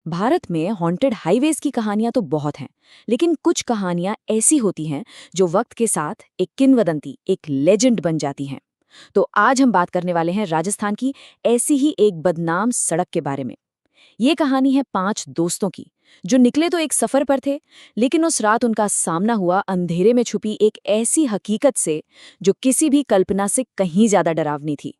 भारत में haunted highways की कहानियां तो बहुत हैं, लेकिन कुछ कहानियां ऐसी होती हैं जो वक्त के साथ एक किंवदंती, एक लेजेंड बन जाती हैं। तो आज हम बात करने वाले हैं राजस्थान की ऐसी ही एक बदनाम सड़क के बारे में। ये कहानी है 5 दोस्तों की, जो निकले तो एक सफर पर थे, लेकिन उस रात उनका सामना हुआ अंधेरे में छुपी एक ऐसी हकीकत से जो किसी भी कल्पना से कहीं ज्यादा डरावनी थी।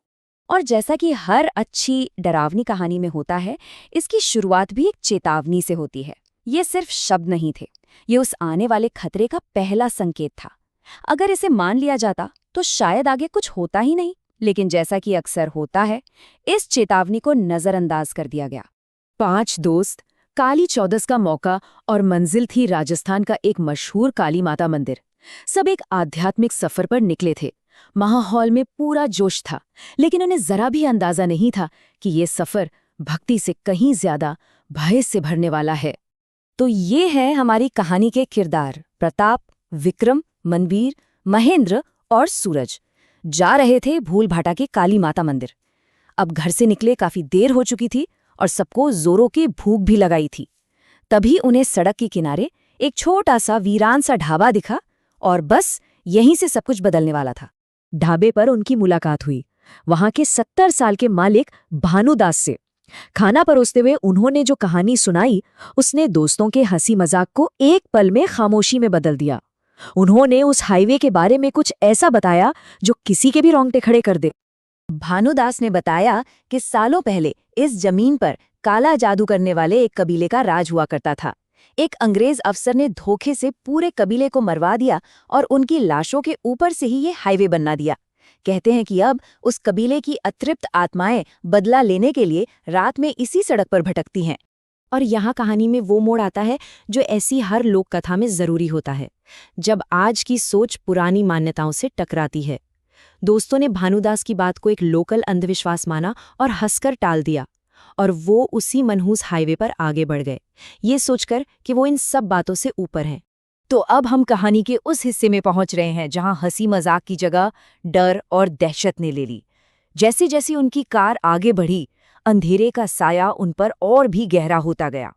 और जैसा कि हर अच्छी डरावनी कहानी में होता है, इसकी शुरुआत भी एक चेतावनी से होती है। ये सिर्फ शब्द नहीं थे, ये उस आने वाले खतरे का पहला संकेत था। अगर इसे मान लिया जाता तो शायद आगे कुछ होता ही नहीं, लेकिन जैसा कि अक्सर होता है, इस चेतावनी को नजरअंदाज कर दिया गया। 5 दोस्त, काली चौदस का मौका और मंजिल थी राजस्थान का एक मशहूर काली माता मंदिर। सब एक आध्यात्मिक सफर पर निकले थे। माहौल में पूरा जोश था, लेकिन उन्हें जरा भी अंदाजा नहीं था कि ये सफर भक्ति से कहीं ज्यादा भय से भरने वाला है। तो ये है हमारी कहानी के किरदार प्रताप, विक्रम, मनवीर, महेंद्र और सूरज। जा रहे थे भूल भाटा के काली माता मंदिर। अब घर से निकले काफी देर हो चुकी थी और सबको जोरों की भूख भी लगाई थी। तभी उन्हें सड़क के किनारे एक छोटा सा वीरान सा ढाबा दिखा, और बस यहीं से सब कुछ बदलने वाला था। ढाबे पर उनकी मुलाकात हुई वहां के 70 साल के मालिक भानुदास से। खाना परोसते हुए उन्होंने जो कहानी सुनाई, उसने दोस्तों के हंसी मजाक को एक पल में खामोशी में बदल दिया। उन्होंने उस हाईवे के बारे में कुछ ऐसा बताया जो किसी के भी रोंगटे खड़े कर दे। भानुदास ने बताया कि सालों पहले इस जमीन पर काला जादू करने वाले एक कबीले का राज हुआ करता था। एक अंग्रेज अफसर ने धोखे से पूरे कबीले को मरवा दिया और उनकी लाशों के ऊपर से ही ये हाईवे बना दिया। कहते हैं कि अब उस कबीले की अतृप्त आत्माएं बदला लेने के लिए रात में इसी सड़क पर भटकती हैं। और यहाँ कहानी में वो मोड़ आता है जो ऐसी हर लोक कथा में जरूरी होता है, जब आज की सोच पुरानी मान्यताओं से टकराती है। दोस्तों ने भानुदास की बात को एक लोकल अंधविश्वास माना और हंसकर टाल दिया, और वो उसी मनहूस हाईवे पर आगे बढ़ गए, ये सोचकर कि वो इन सब बातों से ऊपर हैं। तो अब हम कहानी के उस हिस्से में पहुंच रहे हैं जहां हंसी मजाक की जगह डर और दहशत ने ले ली। जैसे जैसे उनकी कार आगे बढ़ी, अंधेरे का साया उन पर और भी गहरा होता गया।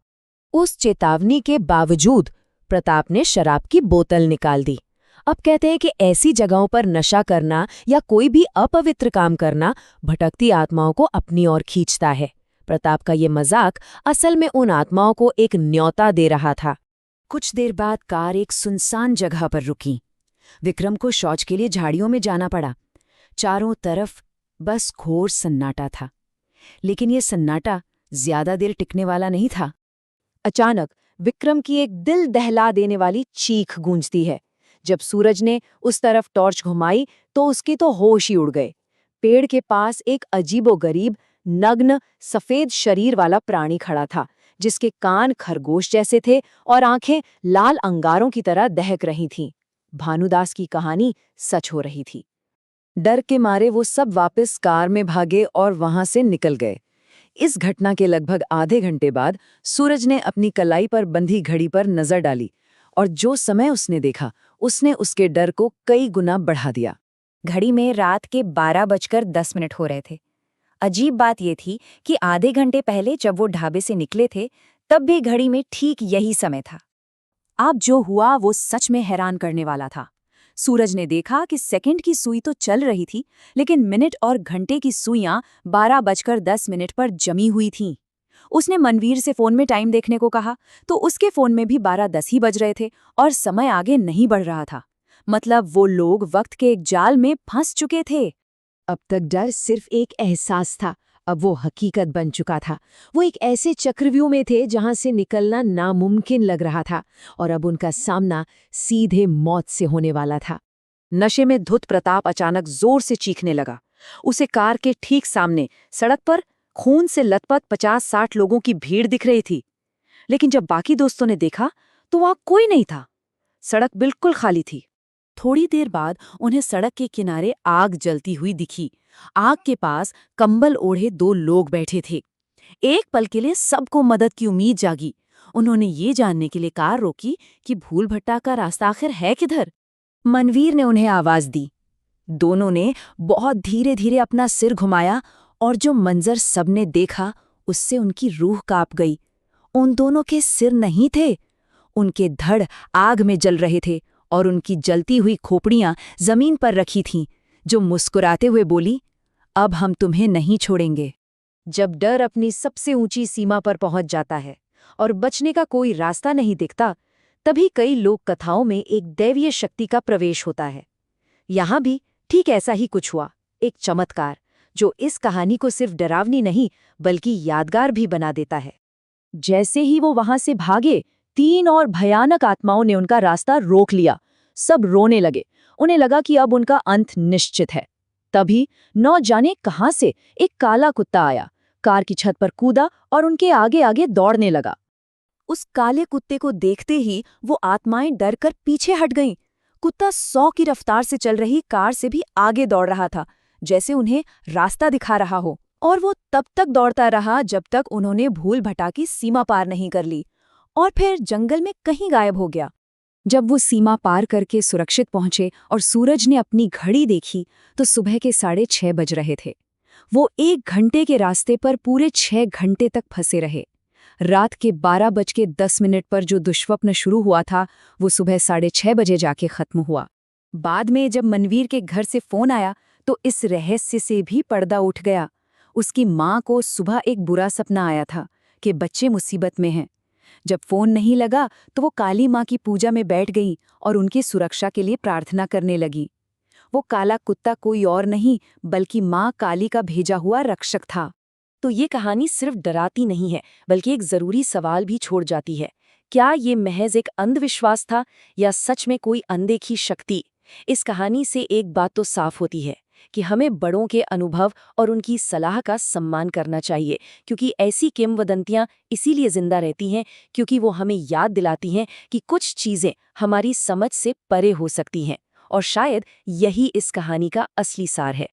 उस चेतावनी के बावजूद प्रताप ने शराब की बोतल निकाल दी। अब कहते हैं कि ऐसी जगहों पर नशा करना या कोई भी अपवित्र काम करना भटकती आत्माओं को अपनी ओर खींचता है। प्रताप का ये मजाक असल में उन आत्माओं को एक न्योता दे रहा था। कुछ देर बाद कार एक सुनसान जगह पर रुकी। विक्रम को शौच के लिए झाड़ियों में जाना पड़ा। चारों तरफ बस घोर सन्नाटा था, लेकिन ये सन्नाटा ज्यादा देर टिकने वाला नहीं था। अचानक विक्रम की एक दिल दहला देने वाली चीख गूंजती है। जब सूरज ने उस तरफ टॉर्च घुमाई तो उसकी तो होश ही उड़ गए। पेड़ के पास एक अजीबोगरीब नग्न सफेद शरीर वाला प्राणी खड़ा था, जिसके कान खरगोश जैसे थे और आंखें लाल अंगारों की तरह दहक रही थीं। भानुदास की कहानी सच हो रही थी। डर के मारे वो सब वापस कार में भागे और वहां से निकल गए। इस घटना के लगभग आधे घंटे बाद सूरज ने अपनी कलाई पर बंधी घड़ी पर नजर डाली, और जो समय उसने देखा उसने उसके डर को कई गुना बढ़ा दिया। घड़ी में रात के 12:10 हो रहे थे। अजीब बात यह थी कि आधे घंटे पहले जब वो ढाबे से निकले थे, तब भी घड़ी में ठीक यही समय था। अब जो हुआ वो सच में हैरान करने वाला था। सूरज ने देखा कि सेकंड की सुई तो चल रही थी, लेकिन मिनट और घंटे की सुइयां 12:10 पर जमी हुई थीं। उसने मनवीर से फोन में टाइम देखने को कहा, तो उसके फोन में भी 12:10 ही बज रहे थे और समय आगे नहीं बढ़ रहा था। मतलब वो लोग वक्त के एक जाल में फंस चुके थे। अब तक डर सिर्फ एक एहसास था, अब वो हकीकत बन चुका था। वो एक ऐसे चक्रव्यूह में थे जहां से निकलना नामुमकिन लग रहा था, और अब उनका सामना सीधे मौत से होने वाला था। नशे में धुत प्रताप अचानक जोर से चीखने लगा। उसे कार के ठीक सामने सड़क पर खून से लथपथ 50-60 लोगों की भीड़ दिख रही थी। लेकिन जब बाकी दोस्तों ने देखा तो वहां कोई नहीं था। सड़क बिल्कुल खाली थी। थोड़ी देर बाद उन्हें सड़क के किनारे आग जलती हुई दिखी। आग के पास कंबल ओढ़े 2 लोग बैठे थे। एक पल के लिए सबको मदद की उम्मीद जागी। उन्होंने ये जानने के लिए कार रोकी कि भूल भट्टा का रास्ता आखिर है किधर। मनवीर ने उन्हें आवाज दी। दोनों ने बहुत धीरे धीरे अपना सिर घुमाया, और जो मंजर सबने देखा उससे उनकी रूह कांप गई। उन दोनों के सिर नहीं थे, उनके धड़ आग में जल रहे थे और उनकी जलती हुई खोपड़ियां जमीन पर रखी थीं, जो मुस्कुराते हुए बोली, अब हम तुम्हें नहीं छोड़ेंगे। जब डर अपनी सबसे ऊंची सीमा पर पहुंच जाता है और बचने का कोई रास्ता नहीं दिखता, तभी कई लोक कथाओं में एक दैवीय शक्ति का प्रवेश होता है। यहाँ भी ठीक ऐसा ही कुछ हुआ, एक चमत्कार जो इस कहानी को सिर्फ डरावनी नहीं बल्कि यादगार भी बना देता है। जैसे ही वो वहां से भागे, 3 और भयानक आत्माओं ने उनका रास्ता रोक लिया। सब रोने लगे, उन्हें लगा कि अब उनका अंत निश्चित है। तभी न जाने कहां से एक काला कुत्ता आया, कार की छत पर कूदा और उनके आगे आगे दौड़ने लगा। उस काले कुत्ते को देखते ही वो आत्माएं डर कर पीछे हट गईं। कुत्ता 100 की रफ्तार से चल रही कार से भी आगे दौड़ रहा था, जैसे उन्हें रास्ता दिखा रहा हो। और वो तब तक दौड़ता रहा जब तक उन्होंने भूल भटा की सीमा पार नहीं कर ली, और फिर जंगल में कहीं गायब हो गया। जब वो सीमा पार करके सुरक्षित पहुंचे और सूरज ने अपनी घड़ी देखी तो सुबह के 6:30 बज रहे थे। वो 1 घंटे के रास्ते पर पूरे 6 घंटे तक फंसे रहे। रात के 12:10 पर जो दुष्स्वप्न शुरू हुआ था, वो सुबह 6:30 बजे जाके खत्म हुआ। बाद में जब मनवीर के घर से फोन आया तो इस रहस्य से भी पर्दा उठ गया। उसकी माँ को सुबह एक बुरा सपना आया था कि बच्चे मुसीबत में हैं। जब फोन नहीं लगा तो वो काली माँ की पूजा में बैठ गई और उनकी सुरक्षा के लिए प्रार्थना करने लगी। वो काला कुत्ता कोई और नहीं बल्कि माँ काली का भेजा हुआ रक्षक था। तो ये कहानी सिर्फ डराती नहीं है बल्कि एक जरूरी सवाल भी छोड़ जाती है। क्या ये महज एक अंधविश्वास था या सच में कोई अनदेखी शक्ति? इस कहानी से एक बात तो साफ होती है कि हमें बड़ों के अनुभव और उनकी सलाह का सम्मान करना चाहिए, क्योंकि ऐसी किंवदंतियां इसीलिए जिंदा रहती हैं क्योंकि वो हमें याद दिलाती हैं कि कुछ चीजें हमारी समझ से परे हो सकती हैं। और शायद यही इस कहानी का असली सार है।